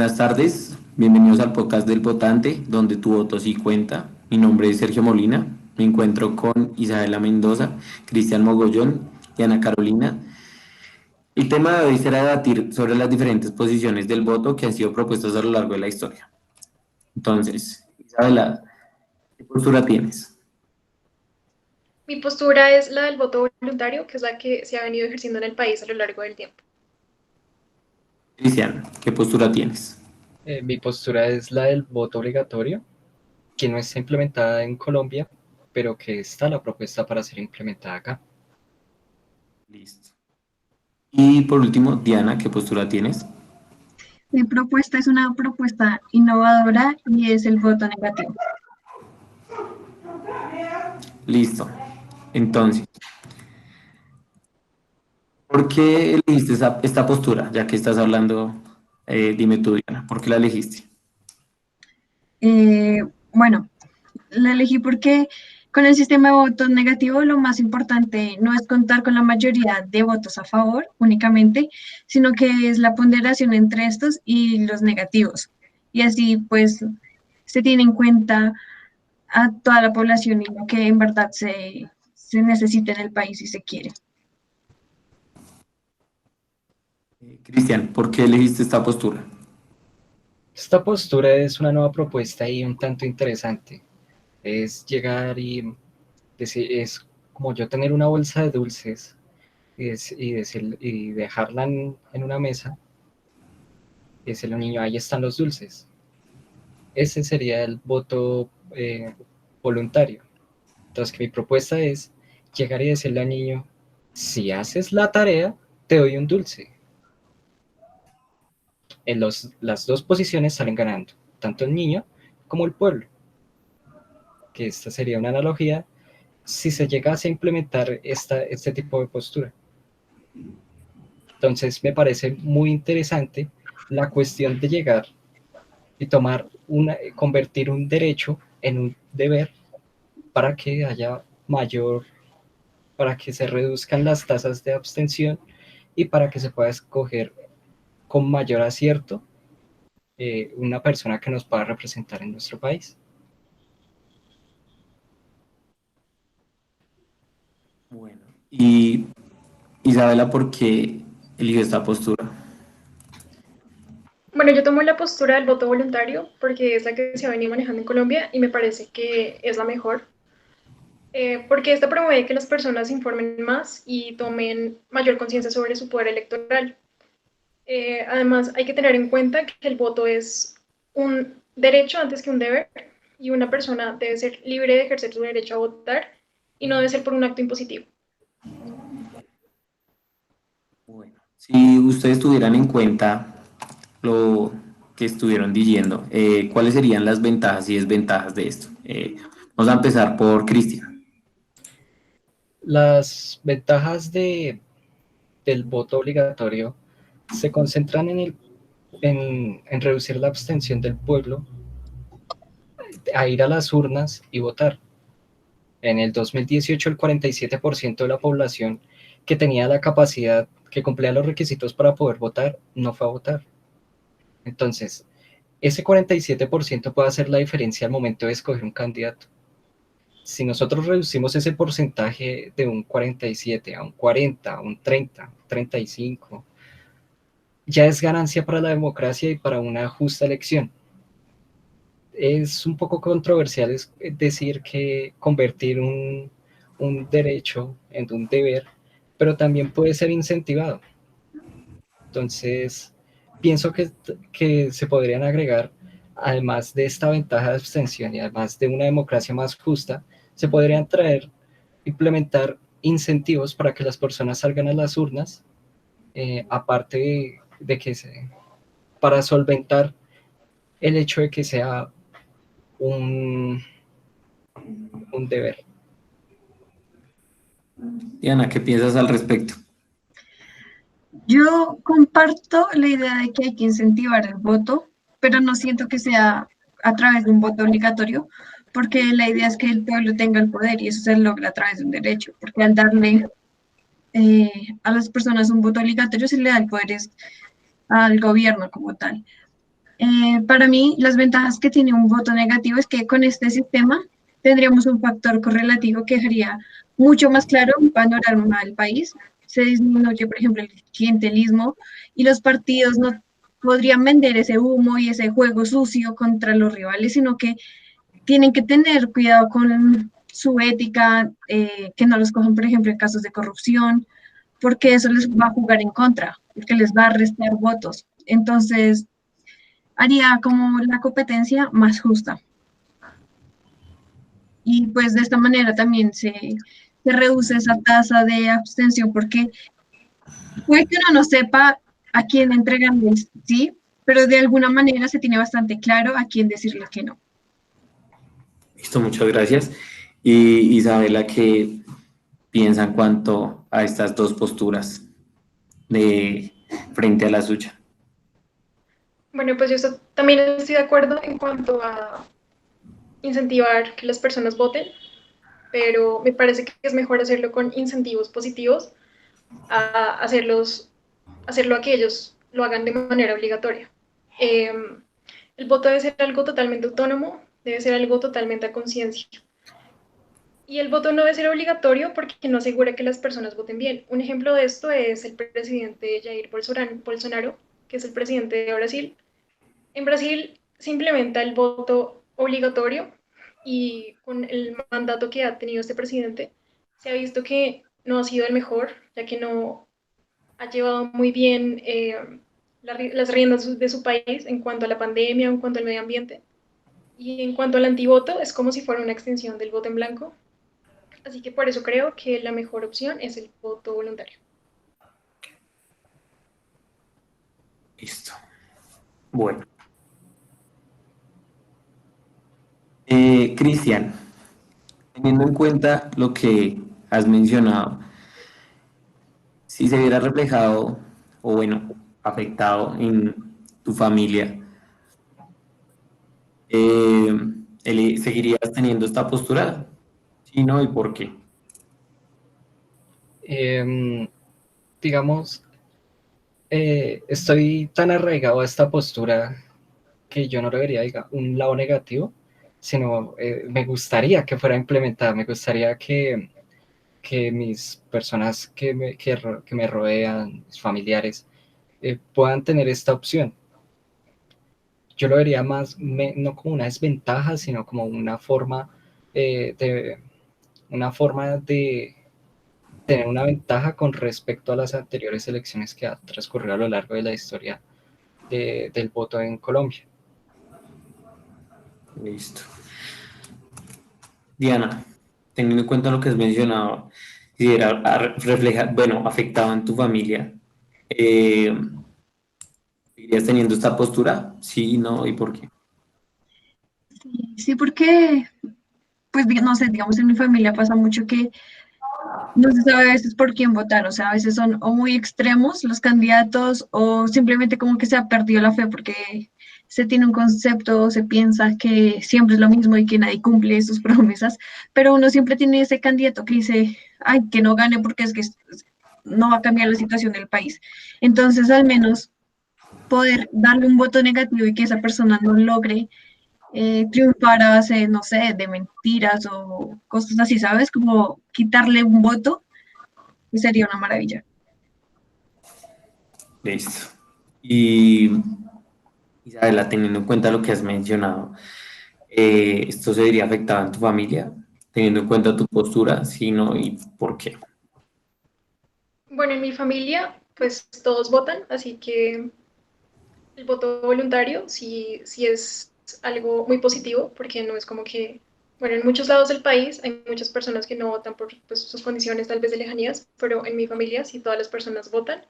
Buenas tardes, bienvenidos al podcast del Votante, donde tu voto sí cuenta. Mi nombre es Sergio Molina, me encuentro con Isabela Mendoza, Cristian Mogollón y Ana Carolina. El tema de hoy será debatir sobre las diferentes posiciones del voto que han sido propuestas a lo largo de la historia. Entonces, Isabela, ¿qué postura tienes? Mi postura es la del voto voluntario, que es la que se ha venido ejerciendo en el país a lo largo del tiempo. Cristian, ¿qué postura tienes? Mi postura es la del voto obligatorio, que no está implementada en Colombia, pero que está la propuesta para ser implementada acá. Listo. Y por último, Diana, ¿qué postura tienes? Mi propuesta es una propuesta innovadora y es el voto negativo. Listo. Entonces, ¿por qué elegiste esta postura? Ya que estás hablando, dime tú, Diana, ¿por qué la elegiste? Eh, bueno, la elegí porque con el sistema de votos negativo lo más importante no es contar con la mayoría de votos a favor únicamente, sino que es la ponderación entre estos y los negativos. Y así pues se tiene en cuenta a toda la población y lo que en verdad se necesita en el país y se quiere. Cristian, ¿por qué elegiste esta postura? Esta postura es una nueva propuesta y un tanto interesante. Es llegar y decir, es como yo tener una bolsa de dulces y dejarla en una mesa y decirle al niño, ahí están los dulces. Ese sería el voto voluntario. Entonces, que mi propuesta es llegar y decirle al niño, si haces la tarea, te doy un dulce. Las dos posiciones salen ganando, tanto el niño como el pueblo, que esta sería una analogía si se llegase a implementar este tipo de postura. Entonces, me parece muy interesante la cuestión de llegar y convertir un derecho en un deber para que haya para que se reduzcan las tasas de abstención y para que se pueda escoger con mayor acierto una persona que nos pueda representar en nuestro país. Bueno, y Isabela, ¿por qué eligió esta postura? Bueno, yo tomo la postura del voto voluntario porque es la que se ha venido manejando en Colombia y me parece que es la mejor, porque esta promueve que las personas se informen más y tomen mayor conciencia sobre su poder electoral. Además, hay que tener en cuenta que el voto es un derecho antes que un deber y una persona debe ser libre de ejercer su derecho a votar y no debe ser por un acto impositivo. Bueno, si ustedes tuvieran en cuenta lo que estuvieron diciendo, ¿cuáles serían las ventajas y desventajas de esto? Vamos a empezar por Cristian. Las ventajas del voto obligatorio se concentran en reducir la abstención del pueblo a ir a las urnas y votar. En el 2018, el 47% de la población que tenía la capacidad, que cumplía los requisitos para poder votar, no fue a votar. Entonces, ese 47% puede hacer la diferencia al momento de escoger un candidato. Si nosotros reducimos ese porcentaje de un 47 a un 40, a un 30, 35, ya es ganancia para la democracia y para una justa elección. Es un poco controversial decir que convertir un derecho en un deber, pero también puede ser incentivado. Entonces, pienso que se podrían agregar, además de esta ventaja de abstención y además de una democracia más justa, se podrían implementar incentivos para que las personas salgan a las urnas, aparte de que para solventar el hecho de que sea un, un deber. Diana, ¿qué piensas al respecto? Yo comparto la idea de que hay que incentivar el voto, pero no siento que sea a través de un voto obligatorio, porque la idea es que el pueblo tenga el poder y eso se logra a través de un derecho, porque al darle a las personas un voto obligatorio se le da el poder al gobierno como tal. Para mí, las ventajas que tiene un voto negativo es que con este sistema tendríamos un factor correlativo que dejaría mucho más claro un panorama del país. Se disminuye, por ejemplo, el clientelismo y los partidos no podrían vender ese humo y ese juego sucio contra los rivales, sino que tienen que tener cuidado con su ética, que no los cojan, por ejemplo, en casos de corrupción, porque eso les va a jugar en contra, porque les va a restar votos. Entonces, haría como la competencia más justa. Y pues de esta manera también se reduce esa tasa de abstención, porque puede que uno no sepa a quién entregarle sí, pero de alguna manera se tiene bastante claro a quién decirle que no. Listo, muchas gracias. Y Isabela, ¿qué piensa en cuanto a estas dos posturas de frente a la suya? Bueno, pues también estoy de acuerdo en cuanto a incentivar que las personas voten, pero me parece que es mejor hacerlo con incentivos positivos a hacerlo a que ellos lo hagan de manera obligatoria. Eh, el voto debe ser algo totalmente autónomo, debe ser algo totalmente a conciencia. Y el voto no debe ser obligatorio porque no asegura que las personas voten bien. Un ejemplo de esto es el presidente Jair Bolsonaro, que es el presidente de Brasil. En Brasil se implementa el voto obligatorio y con el mandato que ha tenido este presidente, se ha visto que no ha sido el mejor, ya que no ha llevado muy bien las riendas de su país en cuanto a la pandemia, en cuanto al medio ambiente. Y en cuanto al antivoto, es como si fuera una extensión del voto en blanco. Así que por eso creo que la mejor opción es el voto voluntario. Listo. Bueno. Cristian, teniendo en cuenta lo que has mencionado, si se viera reflejado o bueno, afectado en tu familia, eh, ¿seguirías teniendo esta postura? Sí, ¿no? ¿Y por qué? Digamos, estoy tan arraigado a esta postura que yo no le vería un lado negativo, sino me gustaría que fuera implementada, me gustaría que mis personas que me rodean, mis familiares, puedan tener esta opción. Yo lo vería más, no como una desventaja, sino como una forma de tener una ventaja con respecto a las anteriores elecciones que ha transcurrido a lo largo de la historia del voto en Colombia. Listo. Diana, teniendo en cuenta lo que has mencionado, si era reflejar, bueno, afectado en tu familia, ¿seguirías teniendo esta postura? Sí, no, ¿y por qué? Sí, porque, pues no sé, digamos en mi familia pasa mucho que no se sabe a veces por quién votar, o sea, a veces son o muy extremos los candidatos o simplemente como que se ha perdido la fe porque se tiene un concepto, se piensa que siempre es lo mismo y que nadie cumple sus promesas, pero uno siempre tiene ese candidato que dice, ay, que no gane porque es que no va a cambiar la situación del país. Entonces, al menos poder darle un voto negativo y que esa persona no logre triunfar a base, no sé, de mentiras o cosas así, ¿sabes? Como quitarle un voto, sería una maravilla. Listo. Y Isabela, teniendo en cuenta lo que has mencionado, ¿esto se vería afectado en tu familia? Teniendo en cuenta tu postura, sí, no, ¿y por qué? Bueno, en mi familia, pues todos votan, así que el voto voluntario sí es algo muy positivo, porque no es como que, bueno, en muchos lados del país hay muchas personas que no votan por pues, sus condiciones tal vez de lejanías, pero en mi familia sí todas las personas votan,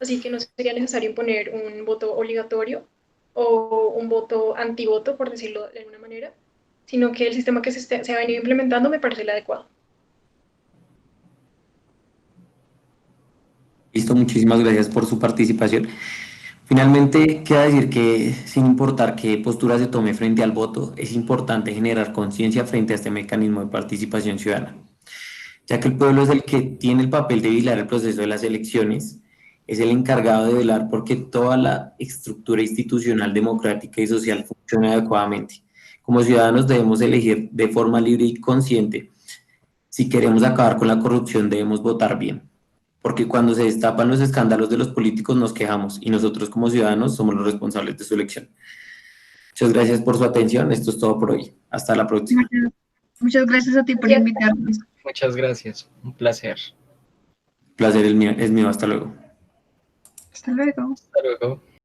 así que no sería necesario imponer un voto obligatorio o un voto antivoto, por decirlo de alguna manera, sino que el sistema que se ha venido implementando me parece el adecuado. Listo, muchísimas gracias por su participación. Finalmente, queda decir que sin importar qué postura se tome frente al voto, es importante generar conciencia frente a este mecanismo de participación ciudadana, ya que el pueblo es el que tiene el papel de vigilar el proceso de las elecciones es el encargado de velar porque toda la estructura institucional, democrática y social funcione adecuadamente. Como ciudadanos debemos elegir de forma libre y consciente. Si queremos acabar con la corrupción, debemos votar bien, porque cuando se destapan los escándalos de los políticos nos quejamos y nosotros como ciudadanos somos los responsables de su elección. Muchas gracias por su atención. Esto es todo por hoy. Hasta la próxima. Muchas gracias a ti por Gracias. invitarnos. Muchas gracias, un placer. Placer es mío. Hasta luego. Hasta luego. Hasta luego.